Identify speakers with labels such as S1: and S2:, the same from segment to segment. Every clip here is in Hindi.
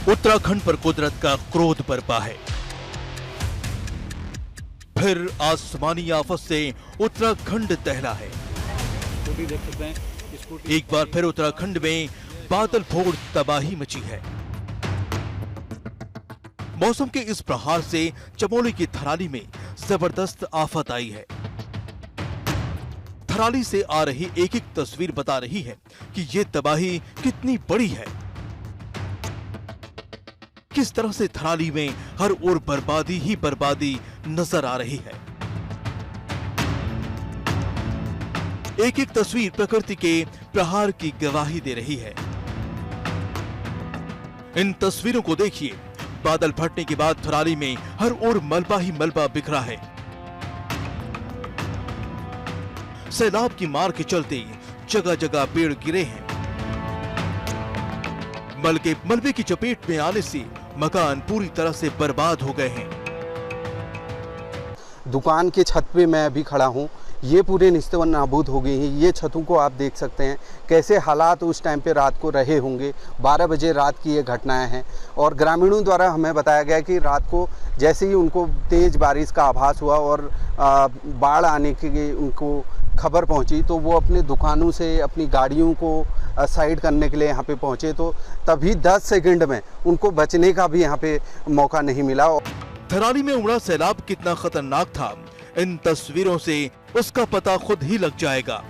S1: उत्तराखंड पर कुदरत का क्रोध बरपा है। फिर आसमानी आफत से उत्तराखंड दहला है।
S2: देख सकते हैं,
S1: एक बार फिर उत्तराखंड में बादल फोड़ तबाही मची है। मौसम के इस प्रहार से चमोली की थराली में जबरदस्त आफत आई है। थराली से आ रही एक एक तस्वीर बता रही है कि ये तबाही कितनी बड़ी है। किस तरह से थराली में हर ओर बर्बादी ही बर्बादी नजर आ रही है। एक एक तस्वीर प्रकृति के प्रहार की गवाही दे रही है। इन तस्वीरों को देखिए। बादल फटने के बाद थराली में हर ओर मलबा ही मलबा बिखरा है। सैलाब की मार के चलते जगह जगह पेड़ गिरे हैं। मलबे की चपेट में आने से मकान पूरी तरह से बर्बाद हो गए हैं।
S3: दुकान के छत पे मैं अभी खड़ा हूँ। ये पूरे निस्ते व नाबूद हो गई हैं। ये छतों को आप देख सकते हैं कैसे हालात उस टाइम पे रात को रहे होंगे। 12 बजे रात की ये घटनाएं हैं और ग्रामीणों द्वारा हमें बताया गया कि रात को जैसे ही उनको तेज़ बारिश का आभास हुआ और बाढ़ आने की उनको खबर पहुंची तो वो अपने दुकानों से अपनी गाड़ियों को साइड करने के लिए यहाँ पे पहुंचे, तो तभी 10 सेकंड में उनको बचने का भी यहाँ पे मौका नहीं मिला।
S1: थराली में उमड़ा सैलाब कितना खतरनाक था, इन तस्वीरों से उसका पता खुद ही लग जाएगा।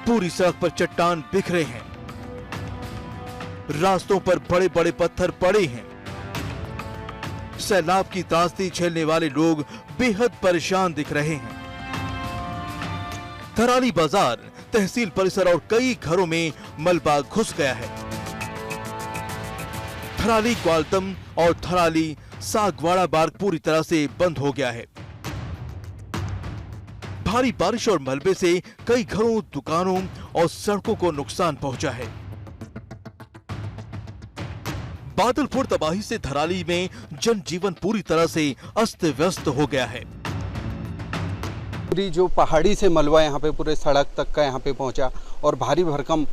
S1: पूरी सड़क पर चट्टान बिखरे हैं। रास्तों पर बड़े बड़े पत्थर पड़े हैं। सैलाब की त्रासदी झेलने वाले लोग बेहद परेशान दिख रहे हैं। थराली बाजार, तहसील परिसर और कई घरों में मलबा घुस गया है। थराली ग्वालतम और थराली सागवाड़ा मार्ग पूरी तरह से बंद हो गया है। भारी बारिश और मलबे से कई घरों, दुकानों और सड़कों को नुकसान पहुंचा है। बादल फोड़ तबाही से थराली में जनजीवन पूरी तरह से अस्त व्यस्त हो गया है।
S3: पूरी जो पहाड़ी से मलबा यहाँ पे पूरे सड़क तक का यहाँ पे पहुँचा और भारी भरकम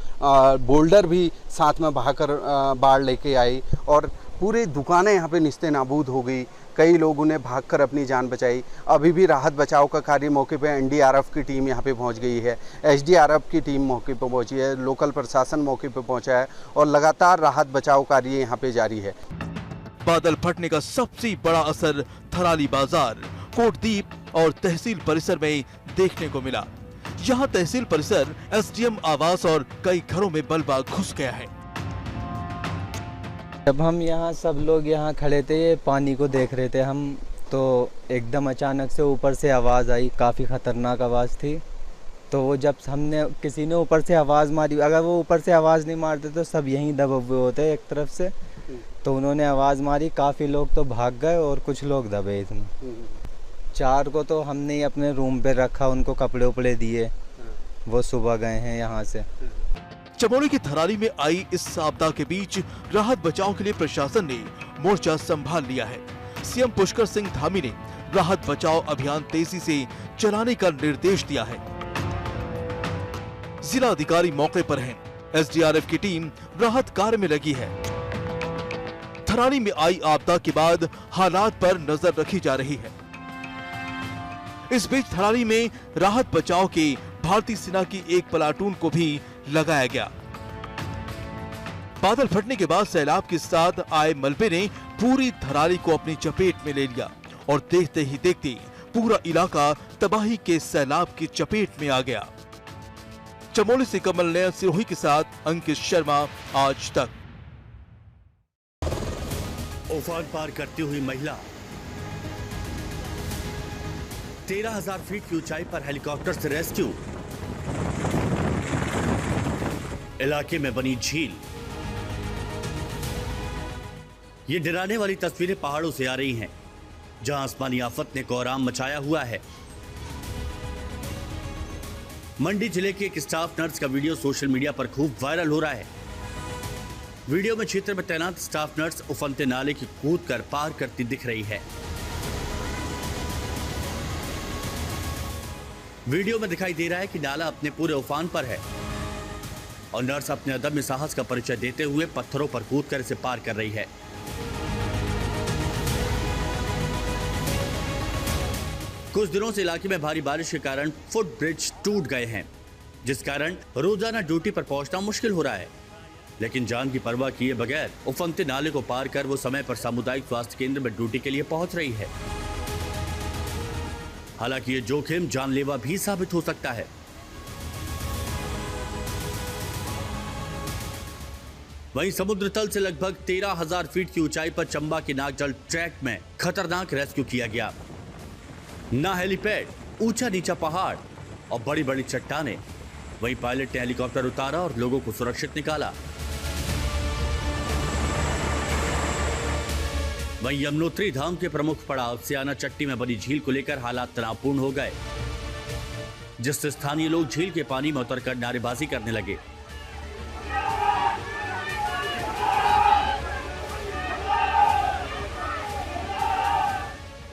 S3: बोल्डर भी साथ में बहाकर बाढ़ लेके आई और पूरी दुकानें यहाँ पे निस्ते नाबूद हो गई। कई लोगों ने भागकर अपनी जान बचाई। अभी भी राहत बचाव का कार्य मौके पे एनडीआरएफ की टीम यहाँ पे पहुँच गई है, एसडीआरएफ की टीम मौके पे पहुँची है, लोकल प्रशासन मौके पे पहुँचा है और लगातार राहत बचाव कार्य यहाँ पे जारी है।
S1: बादल फटने का सबसे बड़ा असर थराली बाजार, कोटदीप और तहसील परिसर में देखने को मिला। यहाँ तहसील परिसर, एसडीएम आवास और कई घरों में मलबा घुस गया है।
S4: जब हम यहाँ सब लोग यहाँ खड़े थे, ये पानी को देख रहे थे हम, तो एकदम अचानक से ऊपर से आवाज़ आई। काफ़ी ख़तरनाक आवाज़ थी। तो वो जब हमने किसी ने ऊपर से आवाज़ मारी, अगर वो ऊपर से आवाज़ नहीं मारते तो सब यहीं दबे हुए होते एक तरफ से। तो उन्होंने आवाज़ मारी, काफ़ी लोग तो भाग गए और कुछ लोग दबे इसमें। 4 को तो हमने ही अपने रूम पे रखा, उनको कपड़े उपड़े दिए, वो सुबह गए हैं यहाँ से।
S1: चमोली की थराली में आई इस आपदा के बीच राहत बचाव के लिए प्रशासन ने मोर्चा संभाल लिया है। सीएम पुष्कर सिंह धामी ने राहत बचाव अभियान तेजी से चलाने का निर्देश दिया है। जिला अधिकारी मौके पर हैं। एसडीआरएफ की टीम राहत कार्य में लगी है। थराली में आई आपदा के बाद हालात पर नजर रखी जा रही है। इस बीच थराली में राहत बचाव के भारतीय सेना की एक प्लाटून को भी लगाया गया। बादल फटने के बाद सैलाब के साथ आए मलबे ने पूरी थराली को अपनी चपेट में ले लिया और देखते ही देखते पूरा इलाका तबाही के सैलाब की चपेट में आ गया। चमोली से कमल नयन सिरोही के साथ अंकित शर्मा, आज तक।
S5: उफान पार करती हुई महिला 13,000 फीट की ऊंचाई पर हेलीकॉप्टर से रेस्क्यू। इलाके में बनी झील। ये डराने वाली तस्वीरें पहाड़ों से आ रही हैं, जहां आसमानी आफत ने कोहराम मचाया हुआ है। मंडी जिले के एक स्टाफ नर्स का वीडियो सोशल मीडिया पर खूब वायरल हो रहा है। वीडियो में क्षेत्र में तैनात स्टाफ नर्स उफनते नाले की कूद कर पार करती दिख रही है। वीडियो में दिखाई दे रहा है कि नाला अपने पूरे उफान पर है। और नर्स अपने अदम्य साहस का परिचय देते हुए पत्थरों पर कूदकर इसे पार कर रही है। कुछ दिनों से इलाके में भारी बारिश के कारण फुट ब्रिज टूट गए हैं, जिस कारण रोजाना ड्यूटी पर पहुंचना मुश्किल हो रहा है। लेकिन जान की परवाह किए बगैर उफनते नाले को पार कर वो समय पर सामुदायिक स्वास्थ्य केंद्र में ड्यूटी के लिए पहुंच रही है। हालांकि ये जोखिम जानलेवा भी साबित हो सकता है। वहीं समुद्र तल से लगभग 13,000 फीट की ऊंचाई पर चंबा के नागजल ट्रैक में खतरनाक रेस्क्यू किया गया। ना हेलीपैड, ऊंचा नीचा पहाड़ और बड़ी बड़ी चट्टानें। वहीं पायलट ने हेलीकॉप्टर उतारा और लोगों को सुरक्षित निकाला। वहीं यमुनोत्री धाम के प्रमुख पड़ाव सियाना चट्टी में बनी झील को लेकर हालात तनावपूर्ण हो गए, जिससे स्थानीय लोग झील के पानी में उतरकर नारेबाजी करने लगे।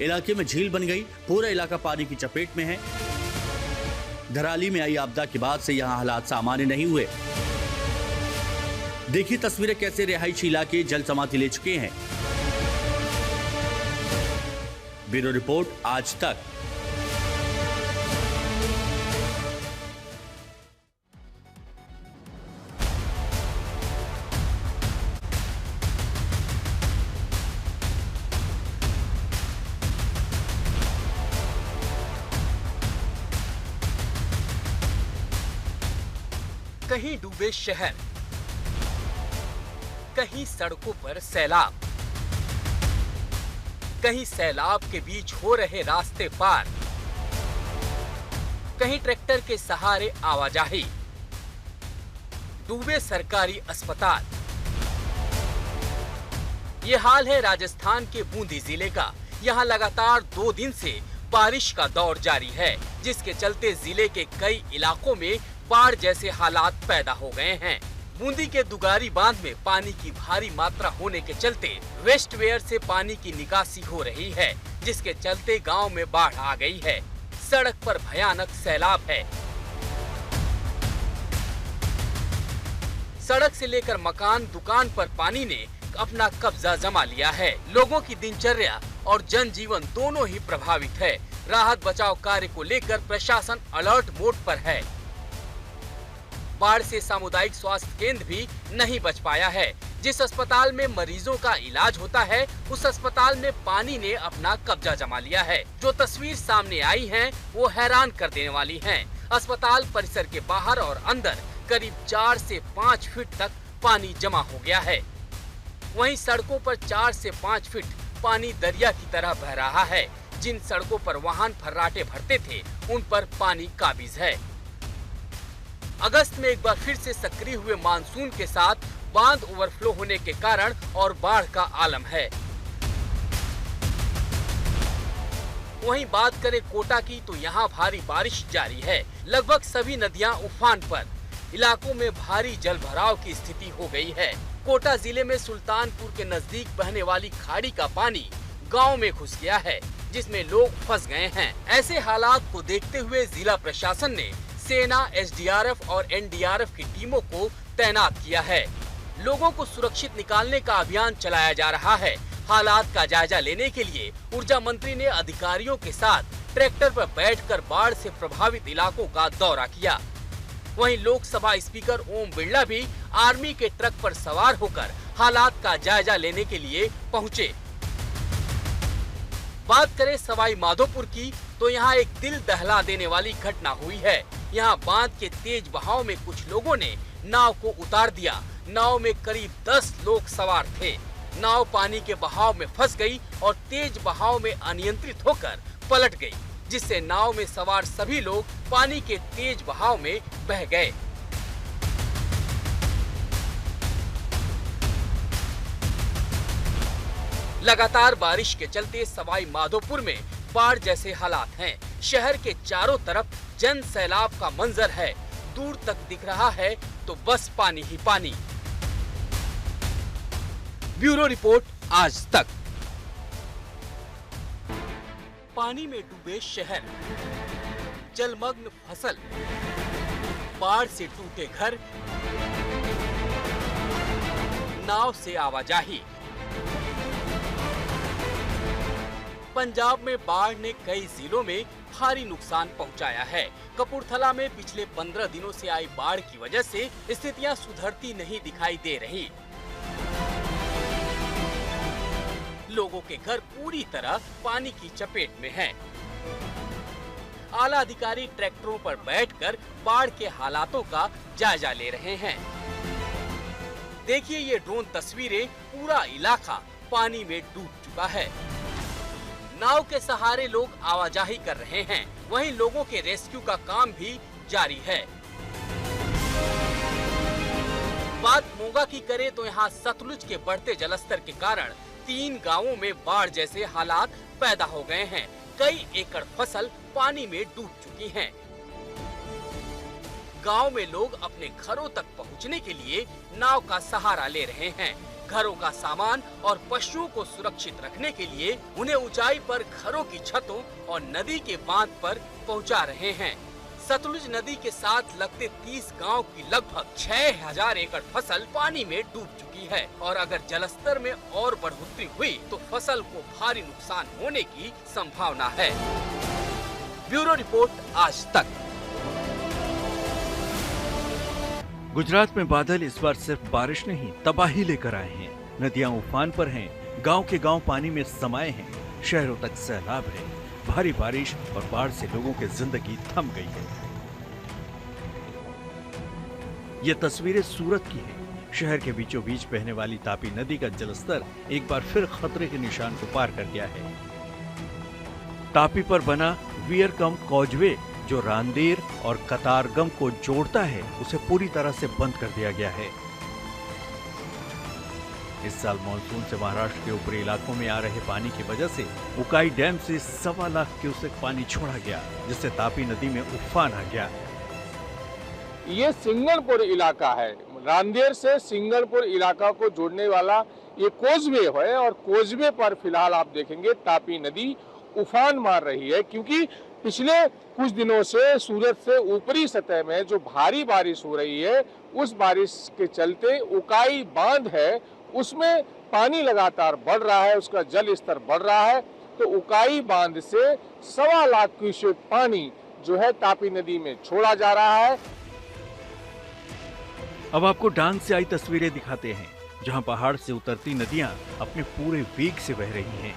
S5: इलाके में झील बन गई, पूरा इलाका पानी की चपेट में है। धराली में आई आपदा के बाद से यहां हालात सामान्य नहीं हुए। देखिए तस्वीरें कैसे रिहायशी इलाके जल समाधि ले चुके हैं। ब्यूरो रिपोर्ट आज तक।
S6: कहीं डूबे शहर, कहीं सड़कों पर सैलाब, कहीं सैलाब के बीच हो रहे रास्ते पार, कहीं ट्रैक्टर के सहारे आवाजाही, डूबे सरकारी अस्पताल। ये हाल है राजस्थान के बूंदी जिले का। यहाँ लगातार 2 दिन से बारिश का दौर जारी है, जिसके चलते जिले के कई इलाकों में बाढ़ जैसे हालात पैदा हो गए हैं। बूंदी के दुगारी बांध में पानी की भारी मात्रा होने के चलते वेस्टवेयर से पानी की निकासी हो रही है, जिसके चलते गांव में बाढ़ आ गई है। सड़क पर भयानक सैलाब है। सड़क से लेकर मकान दुकान पर पानी ने अपना कब्जा जमा लिया है। लोगों की दिनचर्या और जनजीवन दोनों ही प्रभावित है। राहत बचाव कार्य को लेकर प्रशासन अलर्ट मोड पर है। बाढ़ से सामुदायिक स्वास्थ्य केंद्र भी नहीं बच पाया है। जिस अस्पताल में मरीजों का इलाज होता है, उस अस्पताल में पानी ने अपना कब्जा जमा लिया है। जो तस्वीर सामने आई है, वो हैरान कर देने वाली है। अस्पताल परिसर के बाहर और अंदर करीब 4 से 5 फीट तक पानी जमा हो गया है। वहीं सड़कों पर 4 से 5 फीट पानी दरिया की तरह बह रहा है। जिन सड़कों पर वाहन फर्राटे भरते थे, उन पर पानी काबिज है। अगस्त में एक बार फिर से सक्रिय हुए मानसून के साथ बांध ओवरफ्लो होने के कारण और बाढ़ का आलम है। वहीं बात करें कोटा की, तो यहाँ भारी बारिश जारी है। लगभग सभी नदियां उफान पर। इलाकों में भारी जल भराव की स्थिति हो गई है। कोटा जिले में सुल्तानपुर के नजदीक बहने वाली खाड़ी का पानी गांव में घुस गया है, जिसमें लोग फंस गए हैं। ऐसे हालात को देखते हुए जिला प्रशासन ने सेना, एसडीआरएफ और एनडीआरएफ की टीमों को तैनात किया है। लोगों को सुरक्षित निकालने का अभियान चलाया जा रहा है। हालात का जायजा लेने के लिए ऊर्जा मंत्री ने अधिकारियों के साथ ट्रैक्टर पर बैठकर बाढ़ से प्रभावित इलाकों का दौरा किया। वहीं लोकसभा स्पीकर ओम बिरला भी आर्मी के ट्रक पर सवार होकर हालात का जायजा लेने के लिए पहुंचे। बात करें सवाई माधोपुर की, तो यहाँ एक दिल दहला देने वाली घटना हुई है। यहाँ बांध के तेज बहाव में कुछ लोगों ने नाव को उतार दिया। नाव में करीब 10 लोग सवार थे। नाव पानी के बहाव में फंस गई और तेज बहाव में अनियंत्रित होकर पलट गई, जिससे नाव में सवार सभी लोग पानी के तेज बहाव में बह गए। लगातार बारिश के चलते सवाई माधोपुर में बाढ़ जैसे हालात हैं। शहर के चारों तरफ जन सैलाब का मंजर है। दूर तक दिख रहा है तो बस पानी ही पानी। ब्यूरो रिपोर्ट आज तक। पानी में डूबे शहर, जलमग्न फसल, बाढ़ से टूटे घर, नाव से आवाजाही। पंजाब में बाढ़ ने कई जिलों में भारी नुकसान पहुंचाया है। कपूरथला में पिछले 15 दिनों से आई बाढ़ की वजह से स्थितियां सुधरती नहीं दिखाई दे रही। लोगों के घर पूरी तरह पानी की चपेट में हैं। आला अधिकारी ट्रैक्टरों पर बैठकर बाढ़ के हालातों का जायजा ले रहे हैं। देखिए ये ड्रोन तस्वीरें, पूरा इलाका पानी में डूब चुका है। नाव के सहारे लोग आवाजाही कर रहे हैं, वहीं लोगों के रेस्क्यू का काम भी जारी है। बात मोगा की करें तो यहाँ सतलुज के बढ़ते जलस्तर के कारण 3 गांवों में बाढ़ जैसे हालात पैदा हो गए हैं। कई एकड़ फसल पानी में डूब चुकी हैं। गांव में लोग अपने घरों तक पहुंचने के लिए नाव का सहारा ले रहे हैं। घरों का सामान और पशुओं को सुरक्षित रखने के लिए उन्हें ऊंचाई पर घरों की छतों और नदी के बांध पर पहुंचा रहे हैं। सतलुज नदी के साथ लगते 30 गांव की लगभग 6000 एकड़ फसल पानी में डूब चुकी है और अगर जलस्तर में और बढ़ोतरी हुई तो फसल को भारी नुकसान होने की संभावना है। ब्यूरो रिपोर्ट, आज तक।
S7: गुजरात में बादल इस बार सिर्फ बारिश नहीं, तबाही लेकर आए हैं। नदियां उफान पर हैं, गांव के गांव पानी में समाये हैं, शहरों तक सैलाब है। भारी बारिश और बाढ़ से लोगों की जिंदगी थम गई है। ये तस्वीरें सूरत की हैं। शहर के बीचों बीच बहने वाली तापी नदी का जलस्तर एक बार फिर खतरे के निशान को पार कर गया है। तापी पर बना वीरकम कॉजवे जो रांदेर और कतारगम को जोड़ता है, उसे पूरी तरह से बंद कर दिया गया है। इस साल मानसून से महाराष्ट्र के ऊपरी इलाकों में आ रहे पानी की वजह से उकाई डैम से 1.25 लाख क्यूसेक पानी छोड़ा गया, जिससे तापी नदी में उफान आ गया।
S8: ये सिंगलपुर इलाका है, रांदेर से सिंगलपुर इलाका को जोड़ने वाला ये कोजवे है और कोजवे पर फिलहाल आप देखेंगे तापी नदी उफान मार रही है, क्योंकि पिछले कुछ दिनों से सूरत से ऊपरी सतह में जो भारी बारिश हो रही है, उस बारिश के चलते उकाई बांध है उसमें पानी लगातार बढ़ रहा है, उसका जल स्तर बढ़ रहा है। तो उकाई बांध से 1.25 लाख क्यूसेक पानी जो है तापी नदी में छोड़ा जा रहा है।
S7: अब आपको डांग से आई तस्वीरें दिखाते हैं, जहां पहाड़ से उतरती नदियां अपने पूरे वेग से बह रही हैं।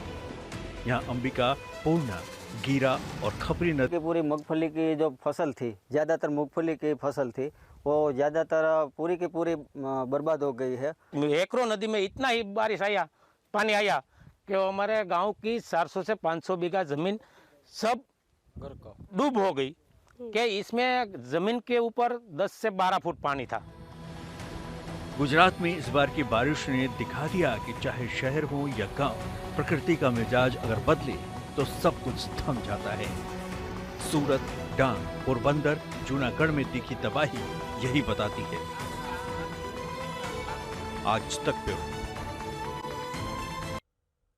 S7: यहाँ अंबिका, पूर्णा, गीरा और खपरी नदी
S9: पूरी मूंगफली की जो फसल थी, ज़्यादातर मूंगफली की फसल थी, वो ज़्यादातर पूरी की पूरी बर्बाद हो गई है।
S10: एकरो नदी में इतना ही बारिश आया, पानी आया कि हमारे गांव की 400 से 500 बीघा जमीन सब डूब हो गई कि इसमें जमीन के ऊपर 10 से 12 फुट पानी था।
S7: गुजरात में इस बार की बारिश ने दिखा दिया कि चाहे शहर हो या गांव, प्रकृति का मिजाज अगर बदले तो सब कुछ थम जाता है। सूरत, डांग, पोरबंदर, जूनागढ़ में दिखी तबाही यही बताती है। आज तक पे